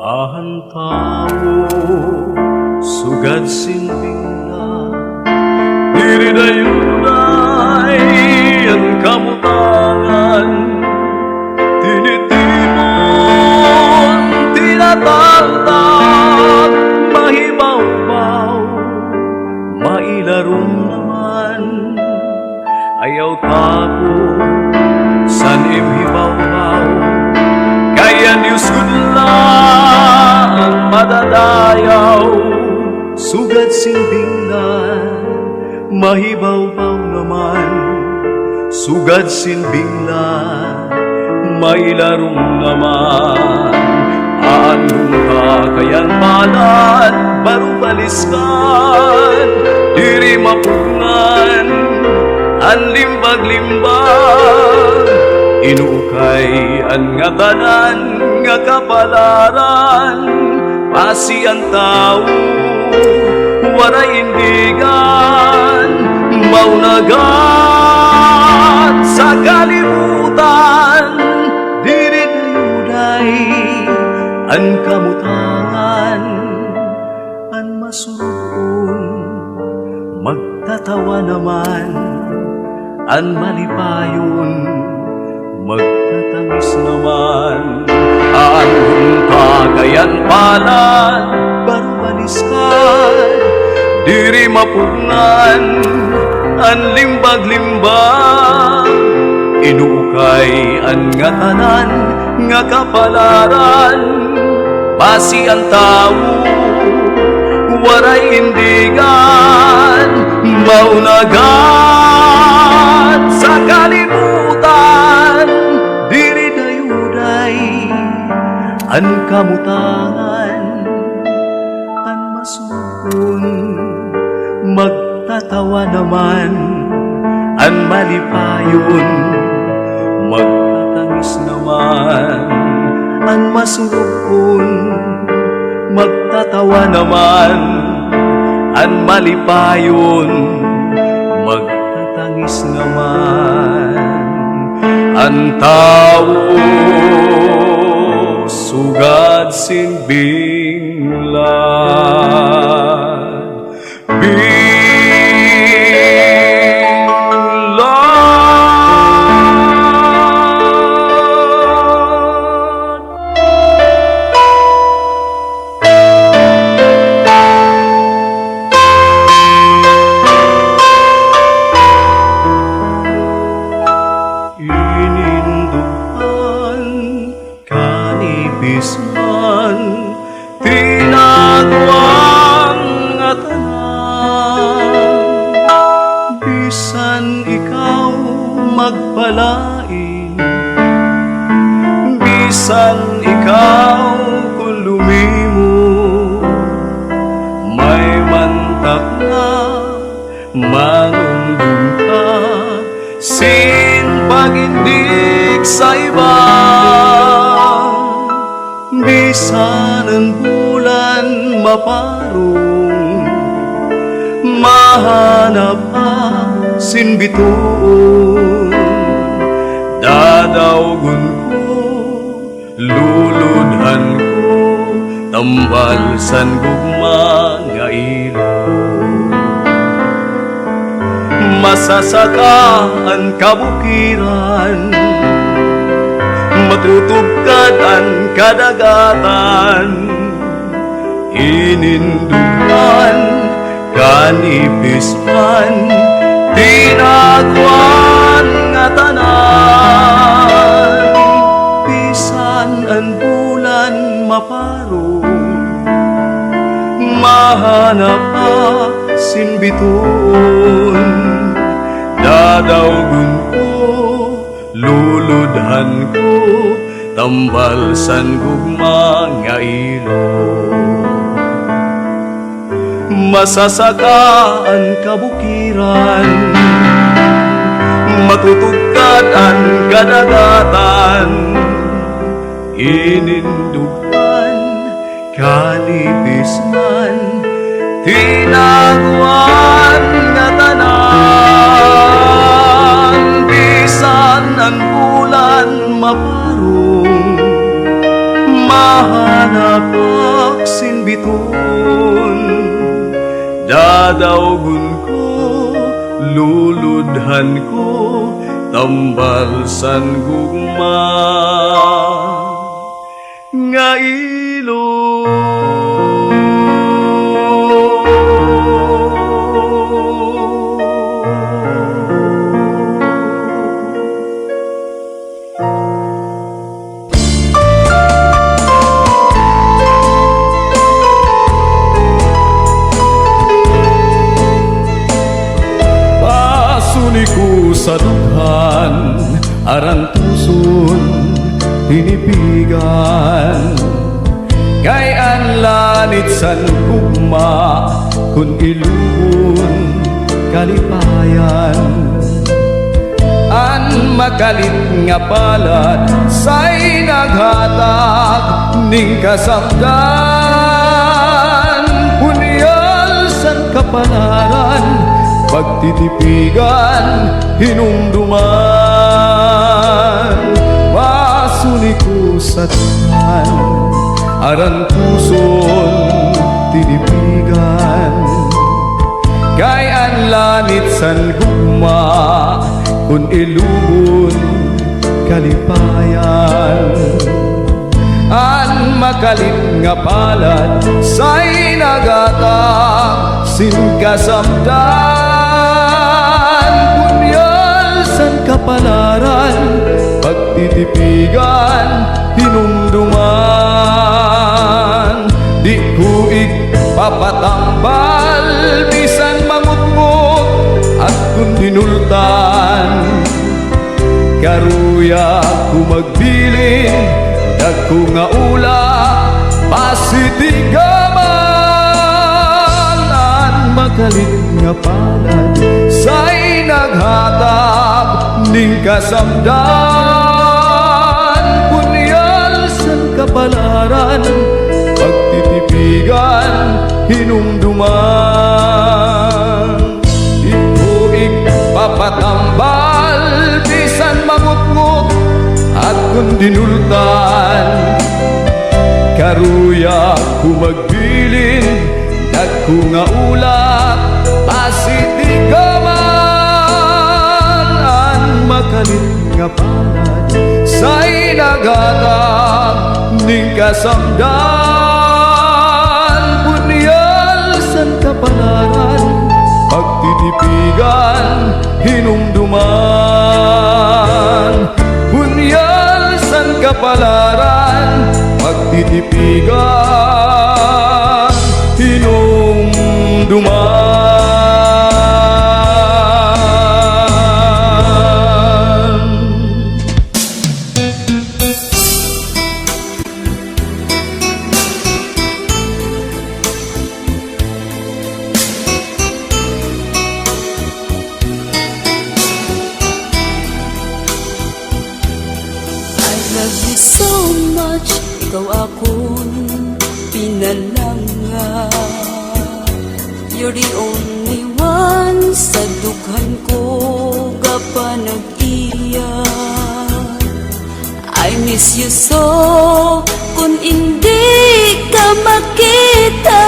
Ahan tao, sugad sinbingla, diri dayunay ang kamutangan. Tinitipon, tinataltak, mahibaw-baw, mailarom naman. Ayaw tako, san imhibaw-baw, kaya Diyos ang madadayaw. Sugad sinbinglan, mahibaw-baw naman. Sugad sinbinglan, mailarong naman. Aanong kakayan palad, barubaliskan, diri mapungan, anlimbag-limbag. Inukay ang nga tanan nga kapalaran, pasi ang tao, waray indigan, maunagat sa kalibutan. Diri dayuday ang kamutangan, ang masurupon, magtatawa naman, ang malipayon, magtatangis naman. Anong kagayan palad, barubaliskan, diri mapungan, ang limbag-limbag. Inukay ang nga tanan nga kapalaran, pasi ang tao, waray indigan, maunagat sa kalibutan. Diri dayuday ang kamutangan, ang masukon, magtatawa naman, ang malipayon, magtatangis naman. Ang masukon, magtatawa naman, ang malipayon, magtatangis naman. Ang tao, sugad sinbinglan, man, tinagwang at tanan. Bisan ikaw magpalain, bisan ikaw kung lumimo, may mantak na manundong ka, sin pagindig sa iba. Bisan ang bulan maparong, mahanap asin bituon. Dadawgon ko, luludhan ko, tambalsan gugma nga ilong. Masasaka ang kabukiran, matutugkad ang kadagatan. Inindugan, kanipis man, tinagwan nga tanan. Bisan ang bulan maparong, mahanap asin bituon. Dadawgon ko, luludhan ko, tambalsan gugma nga ilong. Masasaka ang kabukiran, matutugkad ang kadagatan. Inindugan, kanipis man, tinagwan nga tanan. Bisan ang bulan maparong, hanapak sinbiton, dadawgon ko, luludhan ko, tambal san gugma nga sa dughan, aran puson, tinipigan. Kay an lanit san gugma, kun ilugon kalipayan. An makalit nga palad, say naghatag ning kasamdan. Punyal san kapalaran, pagtitipigan, hinumduman. Masuni ko sa tuhan, aran puson, tinipigan. Kay an lanit san gugma, kun ilugon kalipayan. An makalit nga palad, say nagatag sin kasamdan. Kapalaran, pagtitipigan, hinumduman. Di ko papatambal, bisan mangutngot at kung dinultan. Karuya ko magbilin, dagko nga ula, pasitigaman. An makalit nga palad, say naghatag ning kasamdan. Punyal san kapalaran, pagtitipigan, hinumduman. Ikuig papatambal, bisan mangutngot at kung dinultan. Karuya ko magbilin, dagko nga ulat, pasitigaman. Makalit nga palad, say nagatag ning kasamdan. Punyal san kapalaran, pagtitipigan, hinumduman. Punyal san kapalaran, pagtitipigan, hinumduman. So much, ikaw akong pinalanga. You're the only one sa dughan ko kapanag-iyak. I miss you so, kung hindi ka makita.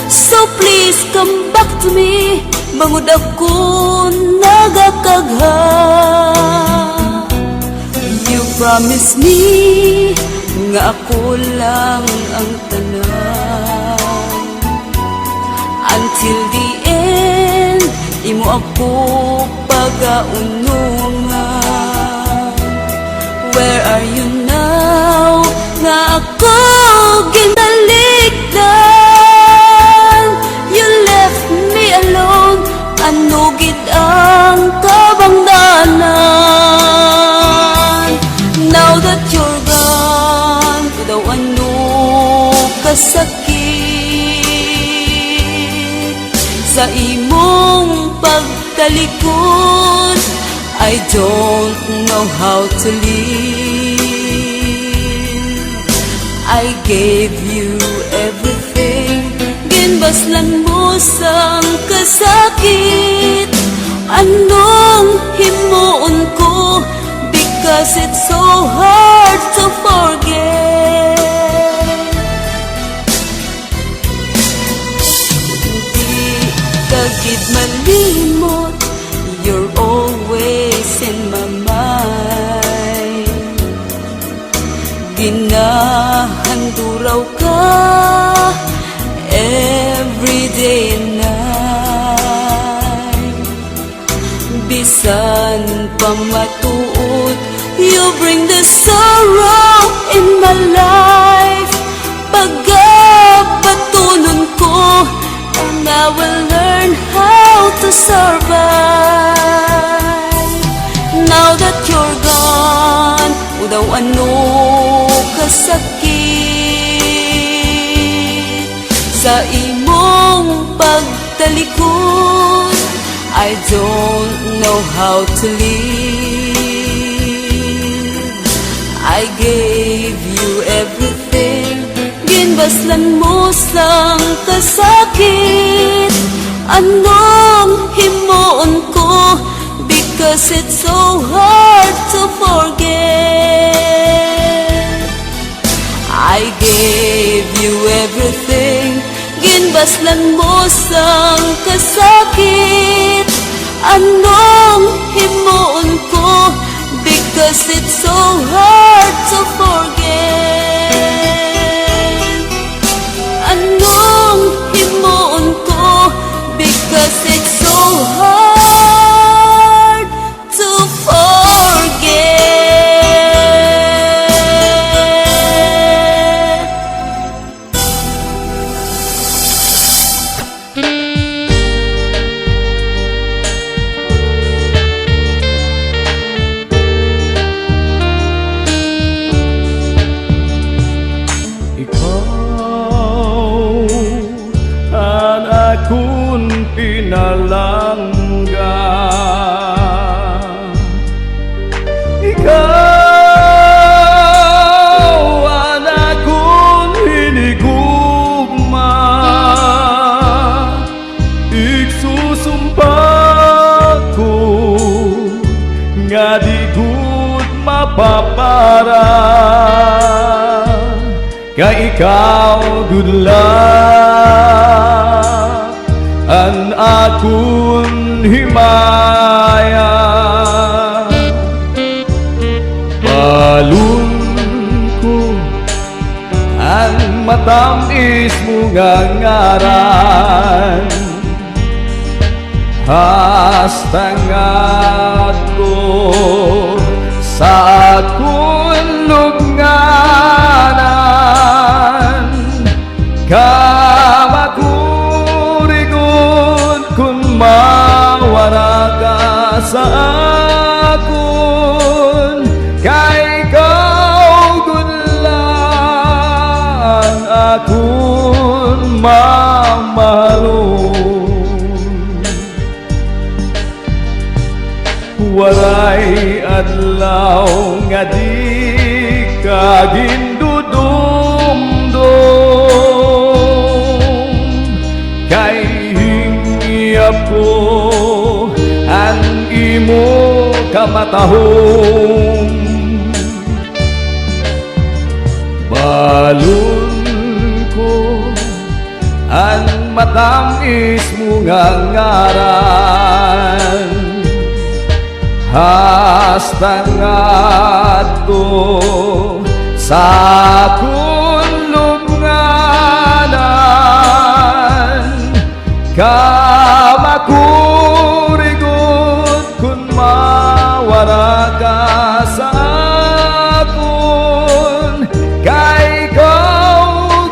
So please come back to me, bangod ako nagakagha. You promise me nga ako lang ang tanan. Until the end, imo ako pagaunungan. Where are you now? Nga ako ginaligdan. You left me alone, anugid ang kabangdanan. Now that you're gone, daw ano kasakit sa imong pagtalikod. I don't know how to live. I gave you everything, ginbaslan mo sang kasakit. Anong himuon ko? Because it's so hard to forget. matuod. You bring the sorrow in my life. Pagkabatunon ko, and I will learn how to survive. Now that you're gone, daw ano kasakit sa imong pagtalikod. I don't know how to live. I gave you everything, ginbaslan mo sang kasakit. Anong himuon ko, because it's so hard to forget. I gave you everything, ginbaslan mo sang kasakit. Anong himuon ko, because it's so hard to forget. Anong himuon ko, because it's so hard to forget. Akong pinalangga, ikaw ang akong hinigugma. Igsusumpa ko nga di gud mapapara, kay ikaw good lang ang akong himaya. Balon ko ang matamis mo nga ngaran, hastangat ko sa akong lugnanan. Kamakurigon kung mawara ka sa akon, kay ikaw gudlan akon mamahalon. Waray adlaw nga di ka gindudumdum, kay hingyap ko ang imo kamatahong. Balon ko ang matamis mo nga ngaran, hastangat ko sa akong lugnanan. Kamakurigon kung mawara ka sa akon, kay ikaw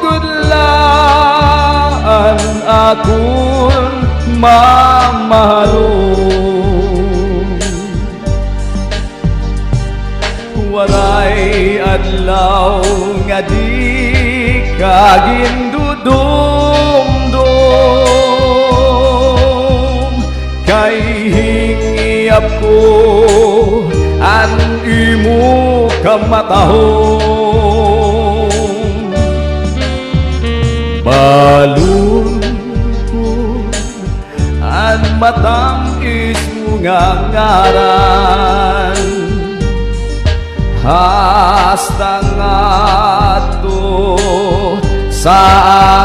gudlaan akon mamahalon. Waray adlaw nga di ka gindudumdum, kay hingyap ko ang imo kamatahong. Balon ko ang matamis mo nga ngaran, hastangat to sa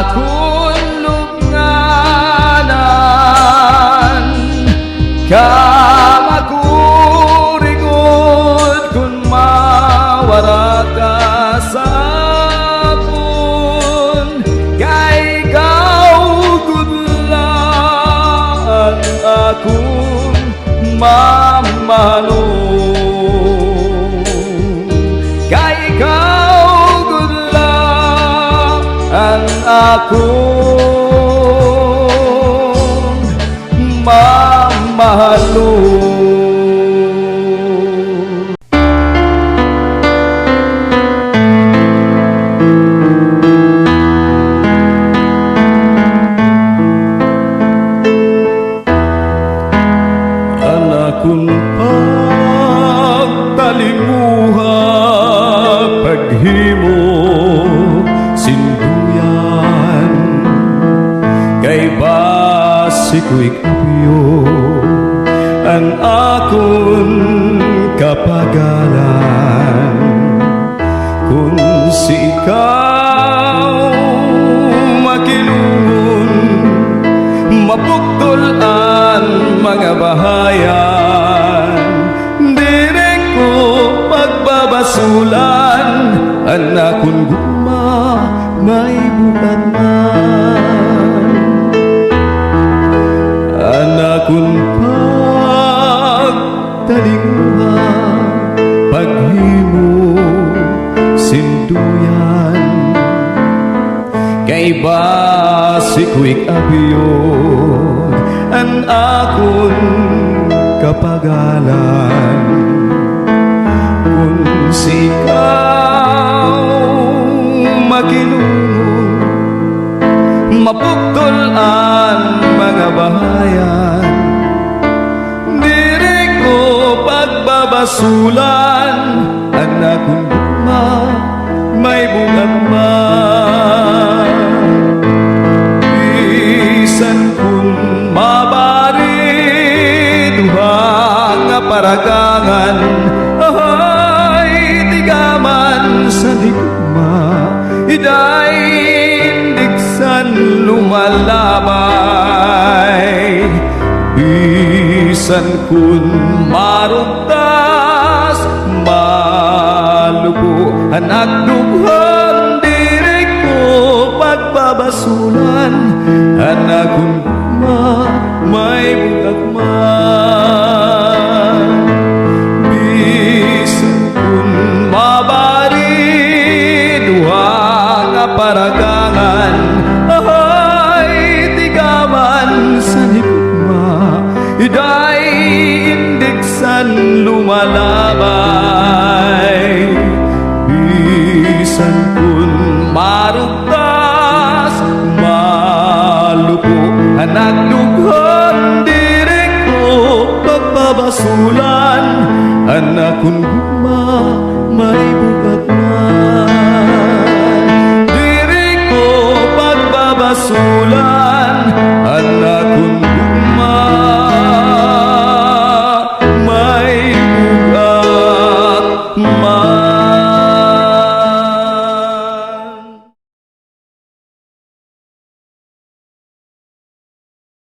akong lugnanan. Kamakurigon kung mawara ka sa akon, kay ikaw gudlan akong mamahalon. ang akong mamahalo. Anakong pagtalimuha, paghimo sinduyan, kay basiko'y kapyo ang akong kapagalan. Kung si ikaw makilungon, mapuktol ang mga bahayan, dire ko pagbabasulan, anak kong guma may bukat man. Anak kong pagtalinguha, paghimo sinduyan, kay basiko'y abiyod ang akong kapagalan. Kung si ikaw makilungon, mapuktol ang mga bahayan, dire ko pagbabasulan, anak kong guma may bugat man. Bisan kung mabari duha nga paragangan, ay tigaman sa digma, iday indigsan lumalabay. Bisan kung marugtas malupo, anak dughan dire ko pagbabasulan, anak kong guma may bugat man. Bisan kung mabari duha nga paragangan, ay tigaman sa digma, iday indigsan lumalabay. Bisan kung marugtas malupo, anak dughan dire ko pagbabasulan, anak kong guma may bugat man. Dire ko pagbabasulan,